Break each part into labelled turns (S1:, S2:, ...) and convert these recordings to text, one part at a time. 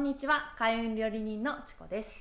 S1: にちは、開運料理人のちこです。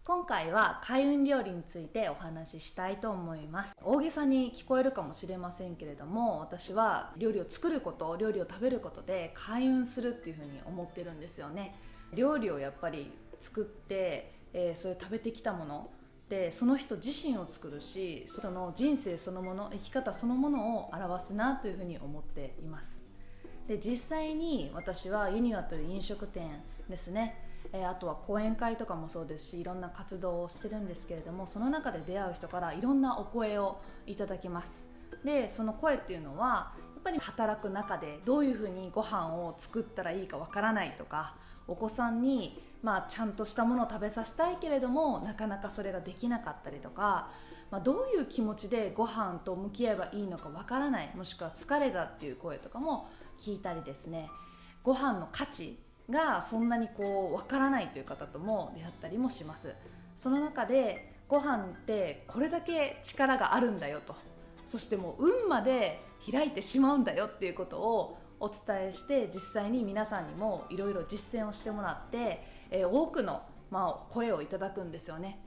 S1: 今回は開運料理についてお話ししたいと思います。大げさに聞こえるかもしれませんけれども、私は料理を作ること、料理を食べることで開運するっていうふうに思ってるんですよね。料理をやっぱり作って、それ食べてきたものでその人自身を作るし、その人生そのもの、生き方そのものを表すなというふうに思っています。で実際に私はユニワという飲食店ですね、あとは講演会とかもそうですし、いろんな活動をしてるんですけれども、その中で出会う人からいろんなお声をいただきます。でその声っていうのはやっぱり働く中でどういうふうにご飯を作ったらいいかわからないとか、お子さんにちゃんとしたものを食べさせたいけれどもなかなかそれができなかったりとか、どういう気持ちでご飯と向き合えばいいのかわからない、もしくは疲れたっていう声とかも聞いたりですね、ご飯の価値がそんなにわからないという方とも出会ったりもします。その中でご飯ってこれだけ力があるんだよと、そしてもう運まで開いてしまうんだよっていうことをお伝えして、実際に皆さんにもいろいろ実践をしてもらって、多くの、声をいただくんですよね。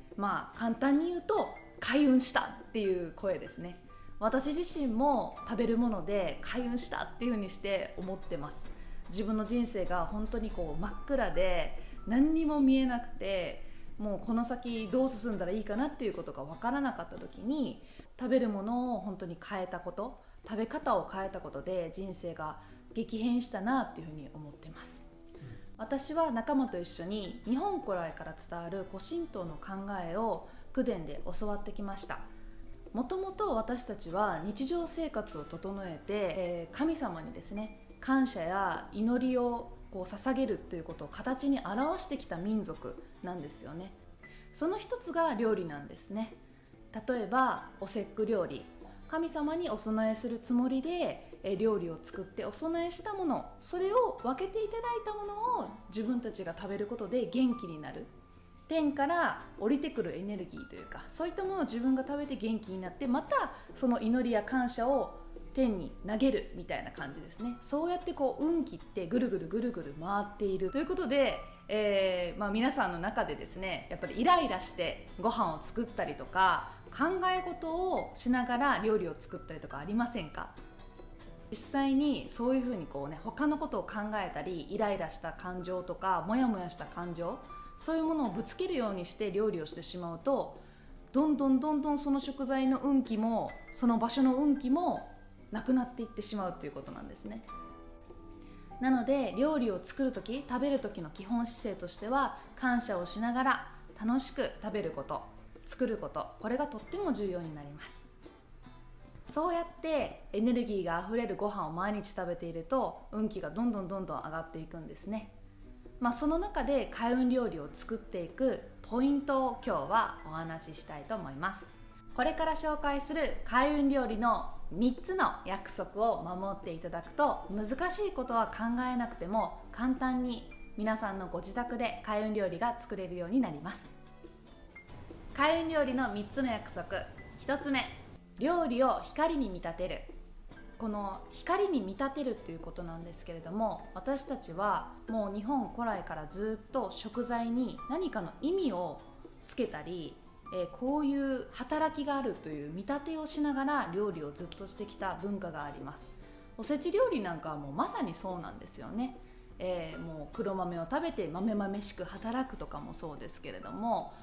S1: 簡単に言うと開運したっていう声ですね。私自身も食べるもので開運したっていう風にして思ってます。自分の人生が本当に真っ暗で何にも見えなくて、もうこの先どう進んだらいいかなっていうことが分からなかった時に、食べるものを本当に変えたこと、食べ方を変えたことで人生が激変したなっていうふうに思ってます。私は仲間と一緒に日本古来から伝わる古神道の考えを口伝で教わってきました。もともと私たちは日常生活を整えて、神様にですね、感謝や祈りを捧げるということを形に表してきた民族なんですよね。その一つが料理なんですね。例えばお節句料理、神様にお供えするつもりで料理を作ってお供えしたもの、それを分けていただいたものを自分たちが食べることで元気になる、天から降りてくるエネルギーというか、そういったものを自分が食べて元気になって、またその祈りや感謝を天に投げるみたいな感じですね。そうやって運気ってぐるぐるぐるぐる回っているということで、皆さんの中でですね、やっぱりイライラしてご飯を作ったりとか、考え事をしながら料理を作ったりとかありませんか？実際にそういうふうに他のことを考えたり、イライラした感情とかモヤモヤした感情、そういうものをぶつけるようにして料理をしてしまうと、どんどんその食材の運気もその場所の運気もなくなっていってしまうということなんですね。なので料理を作るとき、食べるときの基本姿勢としては、感謝をしながら楽しく食べること、作ること、これがとっても重要になります。そうやってエネルギーがあふれるご飯を毎日食べていると、運気がどんどん上がっていくんですね。その中で開運料理を作っていくポイントを今日はお話ししたいと思います。これから紹介する開運料理の3つの約束を守っていただくと、難しいことは考えなくても簡単に皆さんのご自宅で開運料理が作れるようになります。開運料理の3つの約束。1つ目、料理を光に見立てる。この光に見立てるっていうことなんですけれども、私たちはもう日本古来からずっと食材に何かの意味をつけたり、こういう働きがあるという見立てをしながら料理をずっとしてきた文化があります。おせち料理なんかはもうまさにそうなんですよね。もう黒豆を食べて豆々しく働くとかもそうですけれども、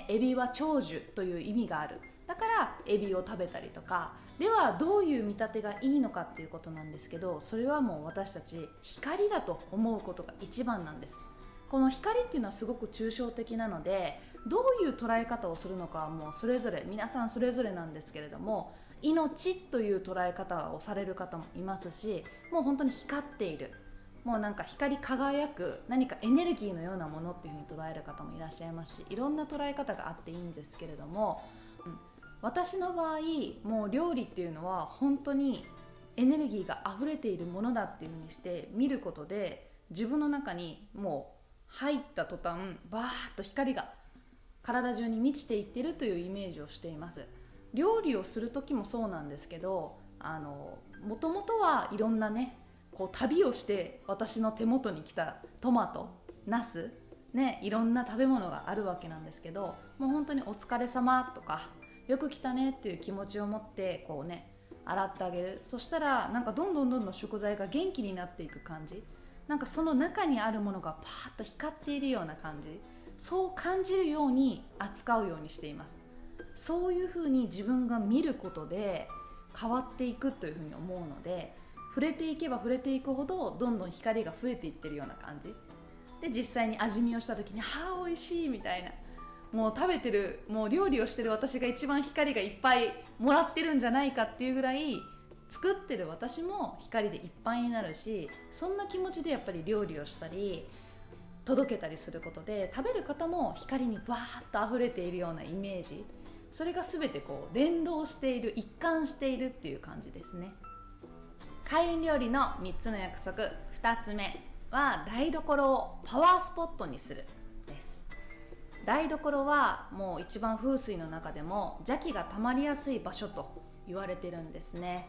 S1: エビは長寿という意味がある、だからエビを食べたりとか。ではどういう見立てがいいのかっていうことなんですけど、それはもう私たち光だと思うことが一番なんです。この光っていうのはすごく抽象的なので、どういう捉え方をするのかはもうそれぞれ皆さんそれぞれなんですけれども、命という捉え方をされる方もいますし、もう本当に光っている、もう光り輝く何かエネルギーのようなものっていうふうに捉える方もいらっしゃいますし、いろんな捉え方があっていいんですけれども、私の場合もう料理っていうのは本当にエネルギーが溢れているものだっていうふうにして見ることで、自分の中にもう入った途端バーッと光が体中に満ちていっているというイメージをしています。料理をする時もそうなんですけど、もともとはいろんな旅をして私の手元に来たトマト、ナス、ね、いろんな食べ物があるわけなんですけど、もう本当にお疲れ様とかよく来たねっていう気持ちを持ってこうね洗ってあげる。そしたらなんかどんどん食材が元気になっていく感じ、なんかその中にあるものがパーッと光っているような感じ、そう感じるように扱うようにしています。そういうふうに自分が見ることで変わっていくというふうに思うので、触れていけば触れていくほどどんどん光が増えていってるような感じで、実際に味見をした時に美味しいみたいな、もう食べてる、もう料理をしてる私が一番光がいっぱいもらってるんじゃないかっていうぐらい、作ってる私も光でいっぱいになるし、そんな気持ちでやっぱり料理をしたり届けたりすることで、食べる方も光にバーッと溢れているようなイメージ、それが全てこう連動している、一貫しているっていう感じですね。開運料理の3つの約束、2つ目は台所をパワースポットにするです。台所はもう一番風水の中でも邪気が溜まりやすい場所と言われてるんですね。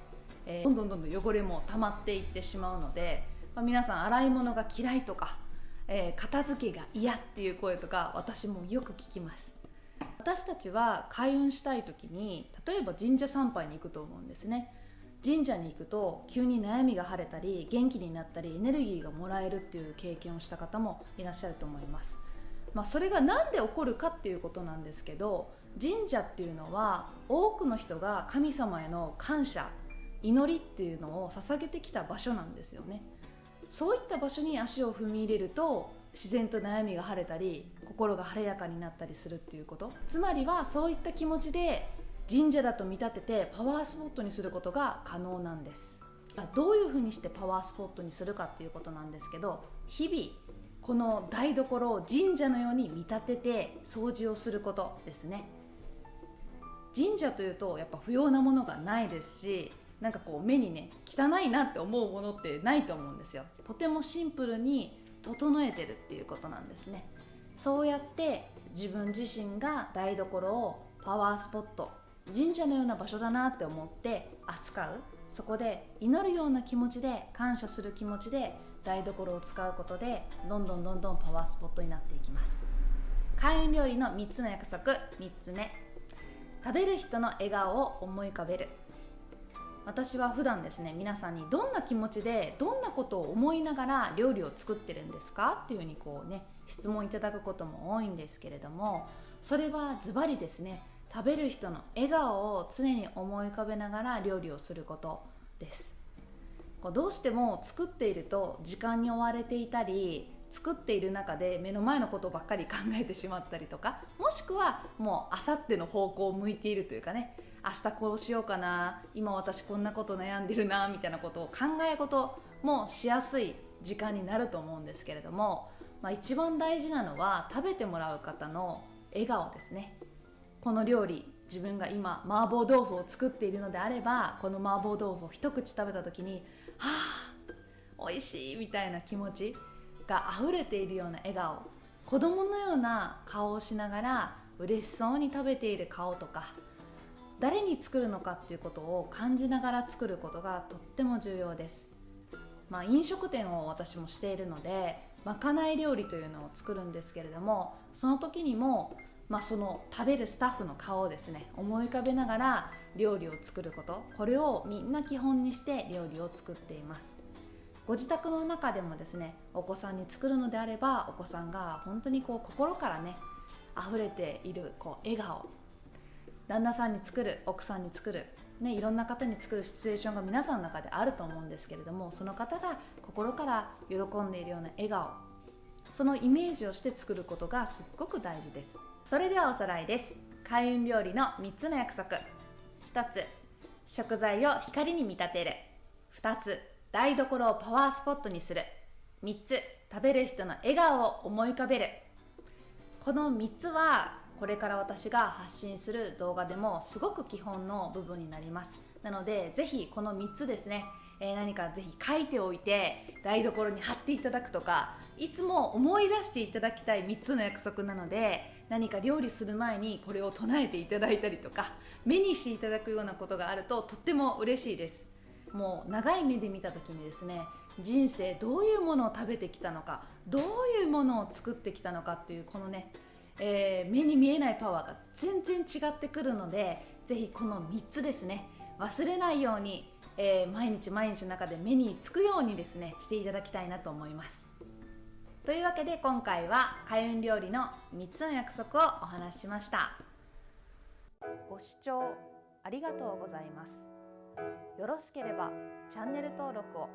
S1: どんどん汚れも溜まっていってしまうので、皆さん洗い物が嫌いとか、片付けが嫌っていう声とか私もよく聞きます。私たちは開運したい時に例えば神社参拝に行くと思うんですね。神社に行くと急に悩みが晴れたり元気になったりエネルギーがもらえるっていう経験をした方もいらっしゃると思います。それが何で起こるかっていうことなんですけど、神社っていうのは多くの人が神様への感謝、祈りっていうのを捧げてきた場所なんですよね。そういった場所に足を踏み入れると自然と悩みが晴れたり心が晴れやかになったりするっていうこと、つまりはそういった気持ちで神社だと見立ててパワースポットにすることが可能なんです。どういうふうにしてパワースポットにするかっていうことなんですけど、日々この台所を神社のように見立てて掃除をすることですね。神社というとやっぱ不要なものがないですし、なんかこう目にね汚いなって思うものってないと思うんですよ。とてもシンプルに整えてるっていうことなんですね。そうやって自分自身が台所をパワースポット、神社のような場所だなって思って扱う、そこで祈るような気持ちで感謝する気持ちで台所を使うことでどんどんパワースポットになっていきます。開運料理の3つの約束、3つ目、食べる人の笑顔を思い浮かべる。私は普段ですね、皆さんにどんな気持ちでどんなことを思いながら料理を作ってるんですかっていうふうにこうね質問いただくことも多いんですけれども、それはズバリですね、食べる人の笑顔を常に思い浮かべながら料理をすることです。どうしても作っていると時間に追われていたり、作っている中で目の前のことばっかり考えてしまったりとか、もしくはもう明後日の方向を向いているというかね、明日こうしようかな、今私こんなこと悩んでるなみたいなことを考え事もしやすい時間になると思うんですけれども、一番大事なのは食べてもらう方の笑顔ですね。この料理、自分が今麻婆豆腐を作っているのであれば、この麻婆豆腐を一口食べた時に美味しいみたいな気持ちが溢れているような笑顔、子供のような顔をしながら嬉しそうに食べている顔とか、誰に作るのかっていうことを感じながら作ることがとっても重要です。飲食店を私もしているので、まかない料理というのを作るんですけれども、その時にも、その食べるスタッフの顔をですね思い浮かべながら料理を作ること、これをみんな基本にして料理を作っています。ご自宅の中でもですね、お子さんに作るのであれば、お子さんが本当に心からね溢れている笑顔、旦那さんに作る、奥さんに作る、いろんな方に作るシチュエーションが皆さんの中であると思うんですけれども、その方が心から喜んでいるような笑顔、そのイメージをして作ることがすっごく大事です。それではおさらいです。開運料理の3つの約束。1つ、食材を光に見立てる。2つ、台所をパワースポットにする。3つ、食べる人の笑顔を思い浮かべる。この3つはこれから私が発信する動画でもすごく基本の部分になります。なのでぜひこの3つですね、何かぜひ書いておいて台所に貼っていただくとか、いつも思い出していただきたい3つの約束なので、何か料理する前にこれを唱えていただいたりとか目にしていただくようなことがあるととっても嬉しいです。もう長い目で見た時にですね、人生どういうものを食べてきたのか、どういうものを作ってきたのかっていうこのね、目に見えないパワーが全然違ってくるので、ぜひこの3つですね、忘れないように、毎日毎日の中で目につくようにですねしていただきたいなと思います。というわけで今回は開運料理の3つの約束をお話ししました。ご視聴ありがとうございます。よろしければチャンネル登録を